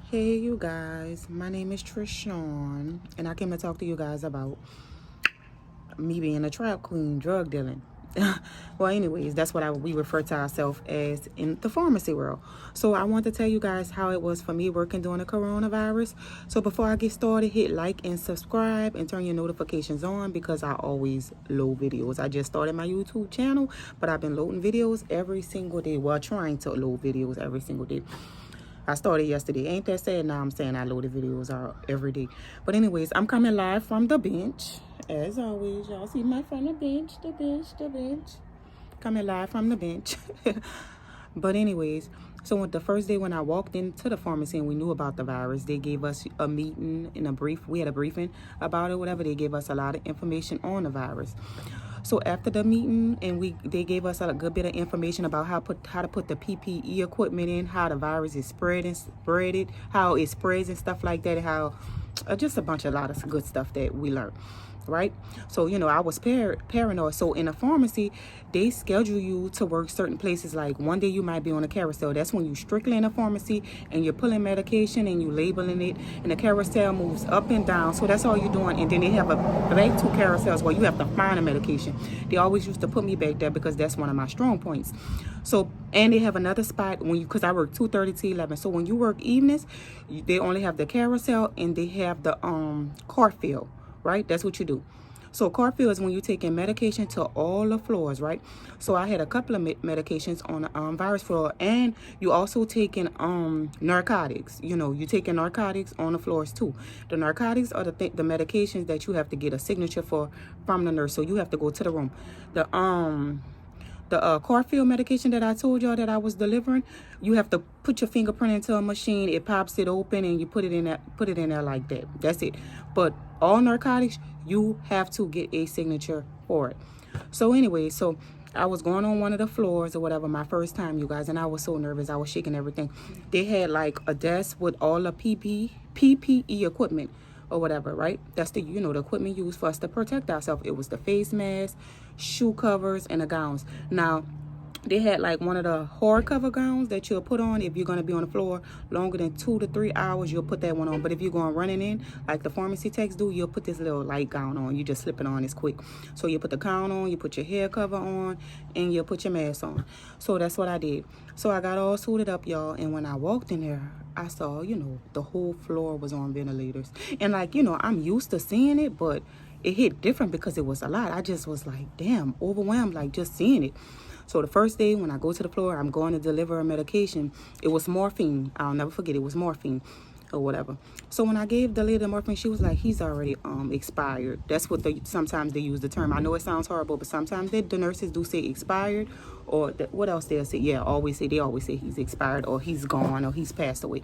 Hey you guys, my name is Trishawn and I came to talk to you guys about me being a trap queen, drug dealing. Well, anyways, that's what we refer to ourselves as in the pharmacy world. So I want to tell you guys how it was for me working during the coronavirus. So before I get started, hit like and subscribe and turn your notifications on because I always load videos. I just started my YouTube channel, but I've been loading videos every single day. Well, trying to load videos every single day. I started yesterday. Ain't that sad? Now I'm saying I loaded videos out every day. But anyways, I'm coming live from the bench. As always, y'all see my from the bench, the bench. Coming live from the bench. But anyways, so the first day when I walked into the pharmacy and we knew about the virus, they gave us a meeting and a brief. We had a briefing about it, whatever. They gave us a lot of information on the virus. So after the meeting, and they gave us a good bit of information about how to put the PPE equipment in, how the virus is spreaded, how it spreads and stuff like that, how just a lot of good stuff that we learned. Right? So, I was paranoid. So in a pharmacy, they schedule you to work certain places. Like one day you might be on a carousel. That's when you strictly in a pharmacy and you're pulling medication and you labeling it. And the carousel moves up and down. So that's all you're doing. And then they have back two carousels where you have to find a medication. They always used to put me back there because that's one of my strong points. So, and they have another spot because I work 2:30 to 11. So when you work evenings, they only have the carousel and they have the car fill. Right? That's what you do. So car fill is when you're taking medication to all the floors, right? So I had a couple of medications on the virus floor, and you also taking narcotics. You're taking narcotics on the floors too. The narcotics are the medications that you have to get a signature for from the nurse. So you have to go to the room. The car fill medication that I told y'all that I was delivering, you have to put your fingerprint into a machine. It pops it open and you put it in there like that. That's it. But all narcotics, you have to get a signature for it. So anyway, so I was going on one of the floors or whatever, my first time, you guys, and I was so nervous. I was shaking everything. They had like a desk with all the PPE equipment or whatever, right? That's the equipment used for us to protect ourselves. It was the face mask, shoe covers, and the gowns. Now, they had like one of the hard cover gowns that you'll put on if you're going to be on the floor longer than 2 to 3 hours. You'll put that one on. But if you're going running in, like the pharmacy techs do, you'll put this little light gown on. You just slip it on. It's quick. So you put the gown on, you put your hair cover on, and you put your mask on. So that's what I did. So I got all suited up, y'all. And when I walked in there, I saw, the whole floor was on ventilators. And like, I'm used to seeing it, but it hit different because it was a lot. I just was like, damn, overwhelmed, like just seeing it. So the first day when I go to the floor, I'm going to deliver a medication. It was morphine. I'll never forget. It was morphine or whatever. So when I gave the lady the morphine, she was like, he's already expired. That's what sometimes they use the term. I know it sounds horrible, but sometimes the nurses do say expired, or what else they'll say? Yeah, they always say he's expired or he's gone or he's passed away.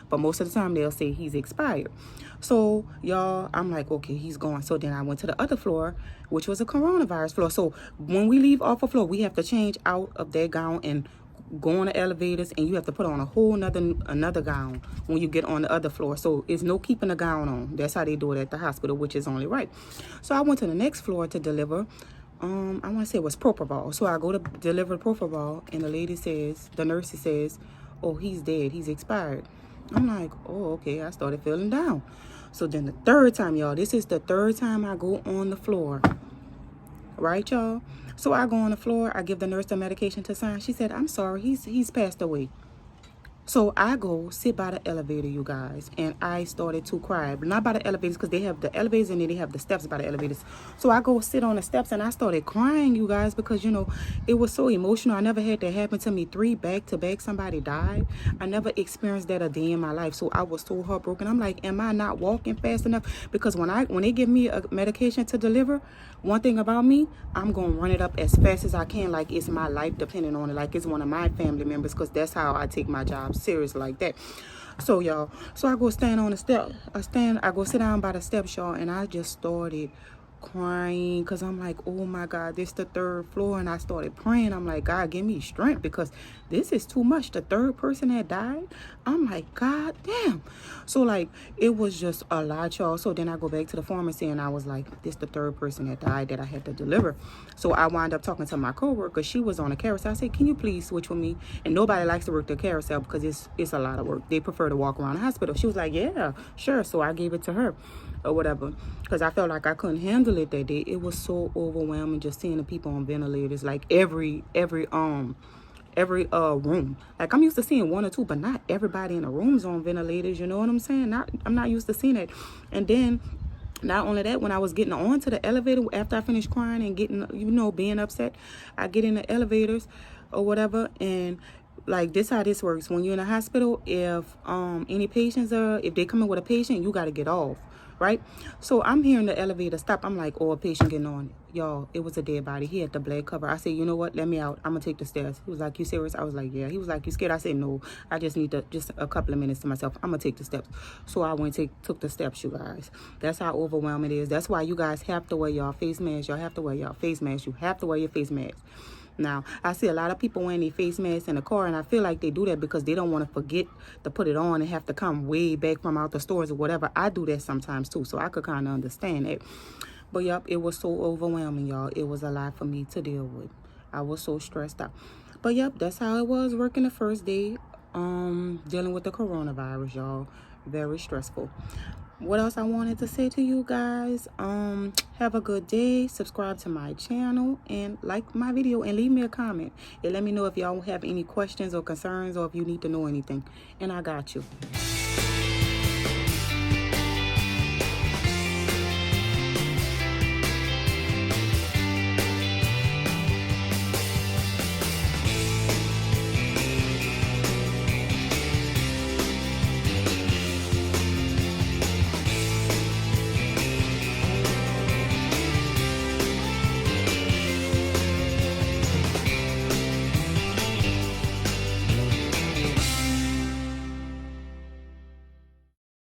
But most of the time they'll say he's expired. So y'all, I'm like, okay, he's gone. So then I went to the other floor, which was a coronavirus floor. So when we leave off a floor, we have to change out of that gown and go on the elevators, and you have to put on a whole another gown when you get on the other floor. So it's no keeping the gown on. That's how they do it at the hospital, which is only right. So I went to the next floor to deliver. I want to say it was propofol. So I go to deliver propofol, and the nurse says, oh, he's dead. He's expired. I'm like, oh, okay. I started feeling down. So then the third time, y'all, this is the third time I go on the floor. Right, y'all? So I go on the floor. I give the nurse the medication to sign. She said, I'm sorry. He's passed away. So I go sit by the elevator, you guys, and I started to cry. But not by the elevators, because they have the elevators and then they have the steps by the elevators. So I go sit on the steps and I started crying, you guys, because, it was so emotional. I never had that happen to me 3 back-to-back. Somebody died. I never experienced that a day in my life. So I was so heartbroken. I'm like, am I not walking fast enough? Because when they give me a medication to deliver, one thing about me, I'm going to run it up as fast as I can, like it's my life depending on it, like it's one of my family members, because that's how I take my job serious like that. So y'all, I go stand on the step. I go sit down by the steps, y'all, and I just started crying because I'm like, oh my God, this the 3rd floor. And I started praying. I'm like, God, give me strength because this is too much. The 3rd person that died. I'm like, God damn. So like, it was just a lot, y'all. So then I go back to the pharmacy and I was like, this the 3rd person that died that I had to deliver. So I wound up talking to my coworker. She was on a carousel. I said, can you please switch with me? And nobody likes to work the carousel because it's a lot of work. They prefer to walk around the hospital. She was like, yeah, sure. So I gave it to her or whatever, because I felt like I couldn't handle it that day. It was so overwhelming just seeing the people on ventilators, like every room. Like I'm used to seeing 1 or 2, but not everybody in the rooms on ventilators. You know what I'm saying? I'm not used to seeing that. And then not only that, when I was getting onto the elevator after I finished crying and getting, being upset, I get in the elevators or whatever, and like this how this works. When you're in a hospital, if any patients if they come in with a patient, you got to get off, right? So I'm hearing the elevator stop. I'm like, oh, a patient getting on. Y'all, it was a dead body. He had the black cover. I said, you know what, let me out. I'm gonna take the stairs. He was like, you serious? I was like, yeah. He was like, you scared? I said, no, I just need just a couple of minutes to myself. I'm gonna take the steps. So I went took the steps, you guys. That's how overwhelming it is. That's why you guys have to wear your face masks. Y'all have to wear your face masks. You have to wear your face mask. Now, I see a lot of people wearing their face masks in the car, and I feel like they do that because they don't want to forget to put it on and have to come way back from out the stores or whatever. I do that sometimes too, so I could kind of understand it. But yep, it was so overwhelming, y'all. It was a lot for me to deal with. I was so stressed out. But yep, that's how it was working the first day, dealing with the coronavirus, y'all. Very stressful. What else I wanted to say to you guys? Have a good day. Subscribe to my channel and like my video and leave me a comment and let me know if y'all have any questions or concerns or if you need to know anything, and I got you.